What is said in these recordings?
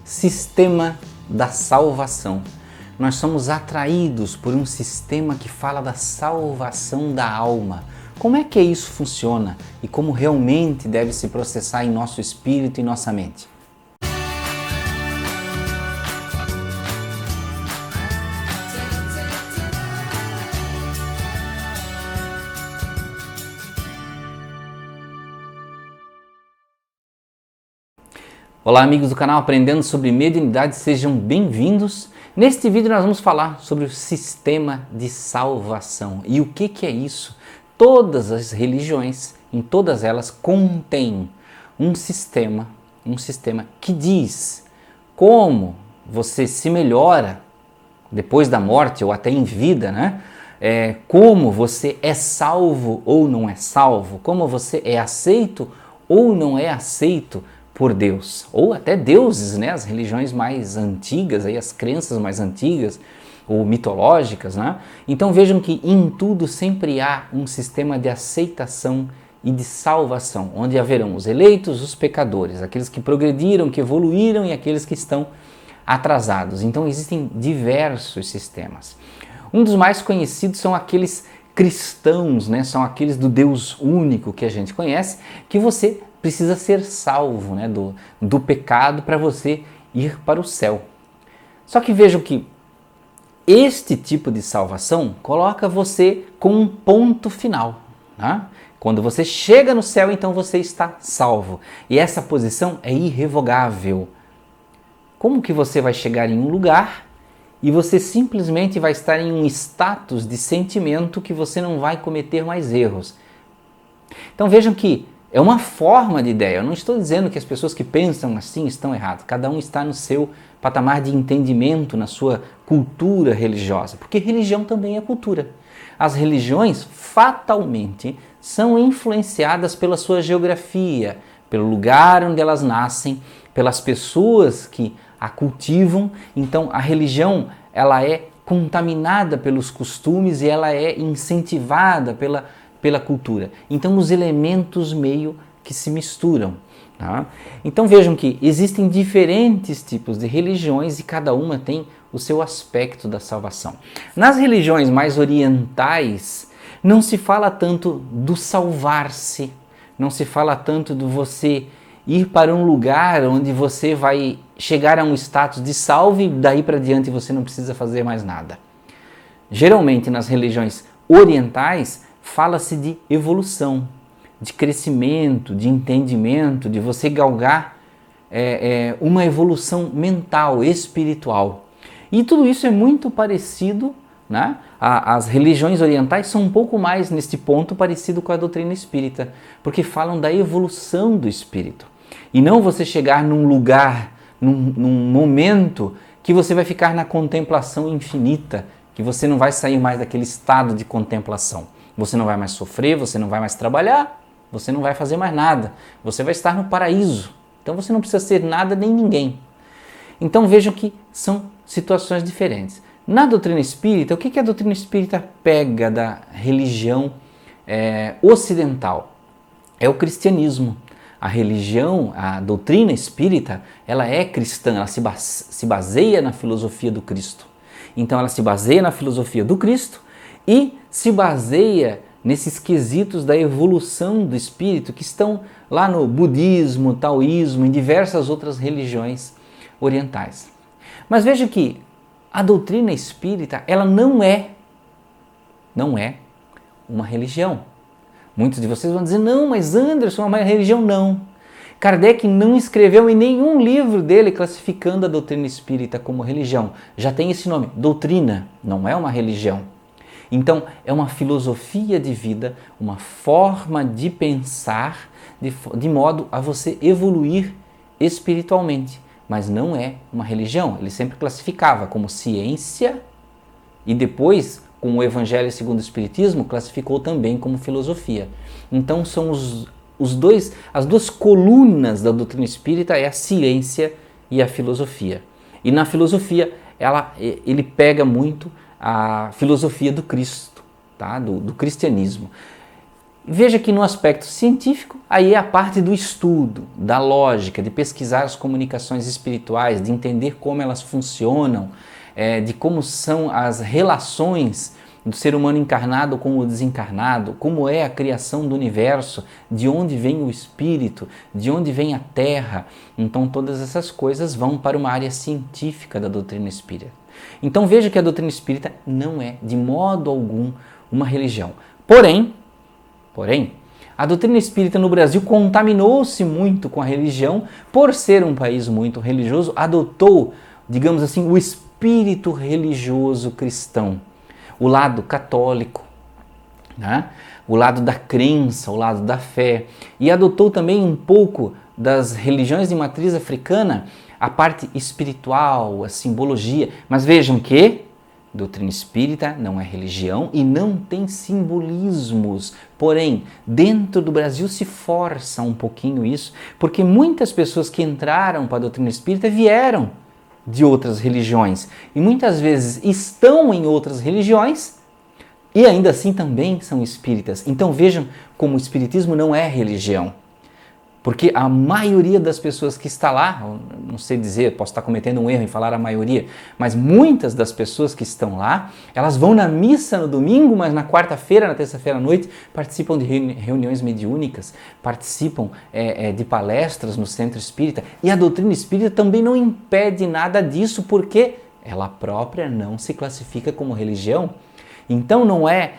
sistema da salvação. Nós somos atraídos por um sistema que fala da salvação da alma. Como é que isso funciona e como realmente deve se processar em nosso espírito e nossa mente? Olá amigos do canal Aprendendo sobre Mediunidade, sejam bem-vindos. Neste vídeo nós vamos falar sobre o sistema de salvação. E o que é isso? Todas as religiões, em todas elas, contêm um sistema que diz como você se melhora depois da morte ou até em vida, né? Como você é salvo ou não é salvo, como você é aceito ou não é aceito por Deus, ou até deuses, né? As religiões mais antigas, aí, as crenças mais antigas ou mitológicas, né? Então vejam que em tudo sempre há um sistema de aceitação e de salvação, onde haverão os eleitos, os pecadores, aqueles que progrediram, que evoluíram e aqueles que estão atrasados. Então existem diversos sistemas. Um dos mais conhecidos são aqueles cristãos, né? São aqueles do Deus único que a gente conhece, que você precisa ser salvo, né, do pecado para você ir para o céu. Só que vejam que este tipo de salvação coloca você com um ponto final. Né? Quando você chega no céu, então você está salvo. E essa posição é irrevogável. Como que você vai chegar em um lugar e você simplesmente vai estar em um status de sentimento que você não vai cometer mais erros? Então vejam que é uma forma de ideia. Eu não estou dizendo que as pessoas que pensam assim estão erradas. Cada um está no seu patamar de entendimento, na sua cultura religiosa. Porque religião também é cultura. As religiões, fatalmente, são influenciadas pela sua geografia, pelo lugar onde elas nascem, pelas pessoas que a cultivam. Então, a religião, ela é contaminada pelos costumes e ela é incentivada pela cultura. Então os elementos meio que se misturam. Tá? Então vejam que existem diferentes tipos de religiões e cada uma tem o seu aspecto da salvação. Nas religiões mais orientais não se fala tanto do salvar-se, não se fala tanto do você ir para um lugar onde você vai chegar a um status de salvo e daí para diante você não precisa fazer mais nada. Geralmente nas religiões orientais fala-se de evolução, de crescimento, de entendimento, de você galgar uma evolução mental, espiritual. E tudo isso é muito parecido, né? As religiões orientais são um pouco mais, neste ponto, parecido com a doutrina espírita, porque falam da evolução do espírito. E não você chegar num lugar, num momento que você vai ficar na contemplação infinita, que você não vai sair mais daquele estado de contemplação. Você não vai mais sofrer, você não vai mais trabalhar, você não vai fazer mais nada. Você vai estar no paraíso. Então você não precisa ser nada nem ninguém. Então vejam que são situações diferentes. Na doutrina espírita, o que a doutrina espírita pega da religião ocidental? É o cristianismo. A religião, a doutrina espírita, ela é cristã, ela se baseia na filosofia do Cristo. Então ela se baseia na filosofia do Cristo e se baseia nesses quesitos da evolução do espírito que estão lá no budismo, taoísmo e diversas outras religiões orientais. Mas veja que a doutrina espírita, ela não é uma religião. Muitos de vocês vão dizer, não, mas Anderson, é uma religião. Não. Kardec não escreveu em nenhum livro dele classificando a doutrina espírita como religião. Já tem esse nome, doutrina, não é uma religião. Então, é uma filosofia de vida, uma forma de pensar, de modo a você evoluir espiritualmente. Mas não é uma religião. Ele sempre classificava como ciência e depois, com o Evangelho segundo o Espiritismo, classificou também como filosofia. Então, são as duas colunas da doutrina espírita, é a ciência e a filosofia. E na filosofia, ele pega muito a filosofia do Cristo, tá? do cristianismo. Veja que no aspecto científico, aí é a parte do estudo, da lógica, de pesquisar as comunicações espirituais, de entender como elas funcionam, de como são as relações do ser humano encarnado com o desencarnado, como é a criação do universo, de onde vem o espírito, de onde vem a terra. Então todas essas coisas vão para uma área científica da doutrina espírita. Então veja que a doutrina espírita não é de modo algum uma religião. Porém, a doutrina espírita no Brasil contaminou-se muito com a religião, por ser um país muito religioso, adotou, digamos assim, o espírito religioso cristão, o lado católico, né? O lado da crença, o lado da fé, e adotou também um pouco das religiões de matriz africana, a parte espiritual, a simbologia. Mas vejam que doutrina espírita não é religião e não tem simbolismos. Porém, dentro do Brasil se força um pouquinho isso, porque muitas pessoas que entraram para a doutrina espírita vieram de outras religiões e muitas vezes estão em outras religiões e ainda assim também são espíritas. Então vejam como o espiritismo não é religião. Porque a maioria das pessoas que está lá, não sei dizer, posso estar cometendo um erro em falar a maioria, mas muitas das pessoas que estão lá, elas vão na missa no domingo, mas na quarta-feira, na terça-feira à noite, participam de reuniões mediúnicas, participam de palestras no centro espírita. E a doutrina espírita também não impede nada disso, porque ela própria não se classifica como religião. Então não é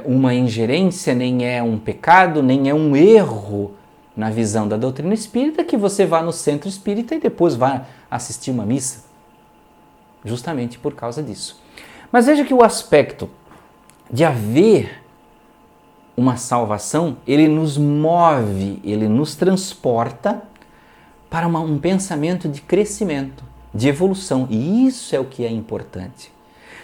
uma ingerência, nem é um pecado, nem é um erro na visão da doutrina espírita que você vá no centro espírita e depois vá assistir uma missa. Justamente por causa disso. Mas veja que o aspecto de haver uma salvação, ele nos move, ele nos transporta para um pensamento de crescimento, de evolução. E isso é o que é importante.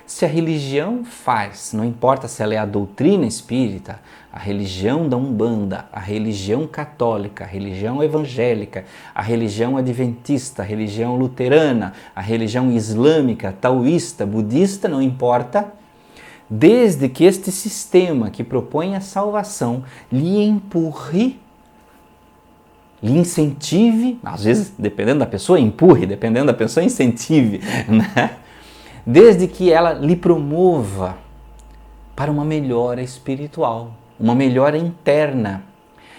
Se a religião faz, não importa se ela é a doutrina espírita, a religião da Umbanda, a religião católica, a religião evangélica, a religião adventista, a religião luterana, a religião islâmica, taoísta, budista, não importa, desde que este sistema que propõe a salvação lhe empurre, lhe incentive, às vezes, dependendo da pessoa, empurre, dependendo da pessoa, incentive, né? Desde que ela lhe promova para uma melhora espiritual, uma melhora interna.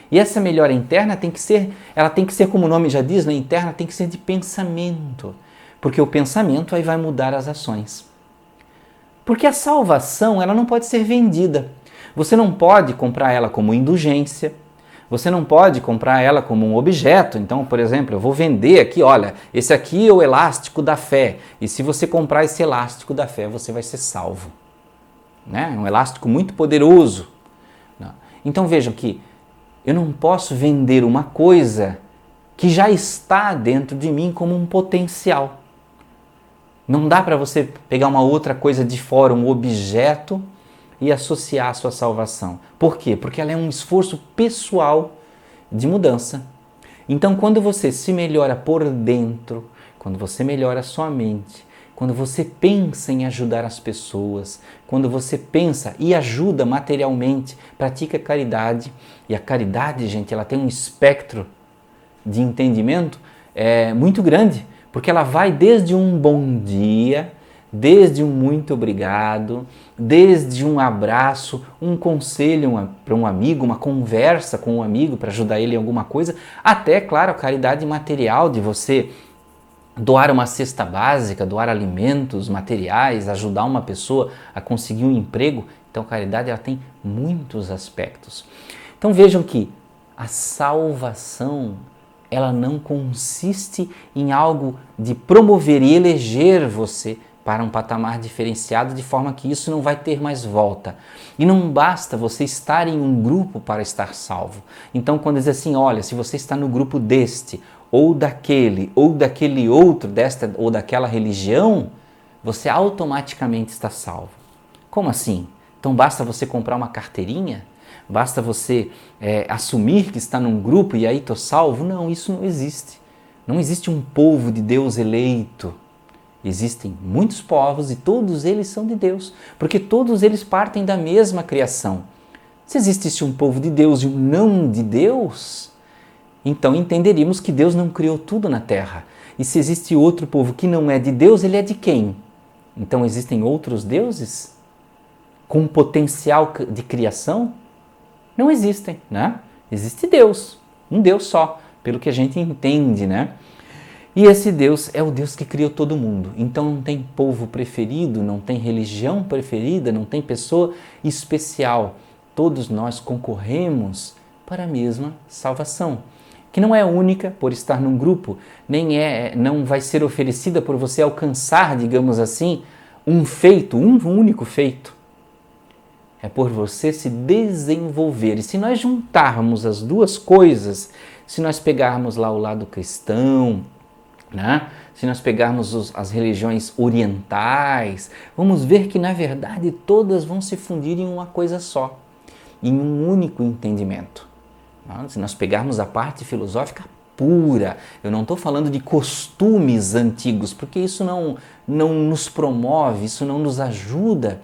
E essa melhora interna tem que ser, como o nome já diz, né, interna tem que ser de pensamento, porque o pensamento aí vai mudar as ações. Porque a salvação, ela não pode ser vendida. Você não pode comprar ela como indulgência, você não pode comprar ela como um objeto. Então, por exemplo, eu vou vender aqui, olha, esse aqui é o elástico da fé. E se você comprar esse elástico da fé, você vai ser salvo. Né? É um elástico muito poderoso. Não. Então vejam que eu não posso vender uma coisa que já está dentro de mim como um potencial. Não dá para você pegar uma outra coisa de fora, um objeto, e associar a sua salvação. Por quê? Porque ela é um esforço pessoal de mudança. Então, quando você se melhora por dentro, quando você melhora a sua mente, quando você pensa em ajudar as pessoas, quando você pensa e ajuda materialmente, pratica caridade, e a caridade, gente, ela tem um espectro de entendimento muito grande, porque ela vai desde um bom dia, desde um muito obrigado, desde um abraço, um conselho para um amigo, uma conversa com um amigo para ajudar ele em alguma coisa, até, claro, a caridade material de você doar uma cesta básica, doar alimentos, materiais, ajudar uma pessoa a conseguir um emprego. Então, a caridade ela tem muitos aspectos. Então, vejam que a salvação ela não consiste em algo de promover e eleger você para um patamar diferenciado, de forma que isso não vai ter mais volta. E não basta você estar em um grupo para estar salvo. Então, quando diz assim, olha, se você está no grupo deste, ou daquele outro, desta ou daquela religião, você automaticamente está salvo. Como assim? Então basta você comprar uma carteirinha? Basta você assumir que está num grupo e aí estou salvo? Não, isso não existe. Não existe um povo de Deus eleito. Existem muitos povos e todos eles são de Deus, porque todos eles partem da mesma criação. Se existisse um povo de Deus e um não de Deus, então entenderíamos que Deus não criou tudo na terra. E se existe outro povo que não é de Deus, ele é de quem? Então existem outros deuses com potencial de criação? Não existem, né? Existe Deus, um Deus só, pelo que a gente entende, né? E esse Deus é o Deus que criou todo mundo. Então não tem povo preferido, não tem religião preferida, não tem pessoa especial. Todos nós concorremos para a mesma salvação, que não é única por estar num grupo, não vai ser oferecida por você alcançar, digamos assim, um feito, um único feito. É por você se desenvolver. E se nós juntarmos as duas coisas, se nós pegarmos lá o lado cristão, né? Se nós pegarmos as religiões orientais, vamos ver que na verdade todas vão se fundir em uma coisa só, em um único entendimento. Se nós pegarmos a parte filosófica pura, eu não estou falando de costumes antigos, porque isso não nos promove, isso não nos ajuda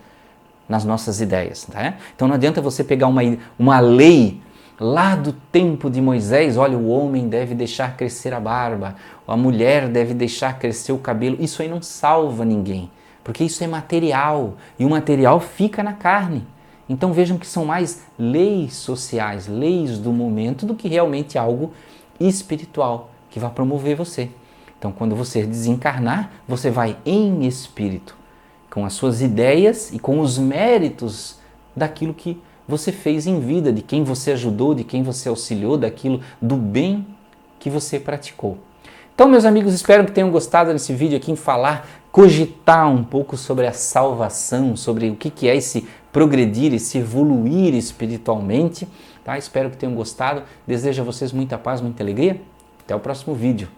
nas nossas ideias. Tá? Então não adianta você pegar uma lei lá do tempo de Moisés, olha, o homem deve deixar crescer a barba, a mulher deve deixar crescer o cabelo. Isso aí não salva ninguém, porque isso é material e o material fica na carne. Então vejam que são mais leis sociais, leis do momento, do que realmente algo espiritual que vai promover você. Então quando você desencarnar, você vai em espírito, com as suas ideias e com os méritos daquilo que você fez em vida, de quem você ajudou, de quem você auxiliou, do bem que você praticou. Então, meus amigos, espero que tenham gostado desse vídeo aqui em falar, cogitar um pouco sobre a salvação, sobre o que é esse progredir, esse evoluir espiritualmente. Tá? Espero que tenham gostado. Desejo a vocês muita paz, muita alegria. Até o próximo vídeo.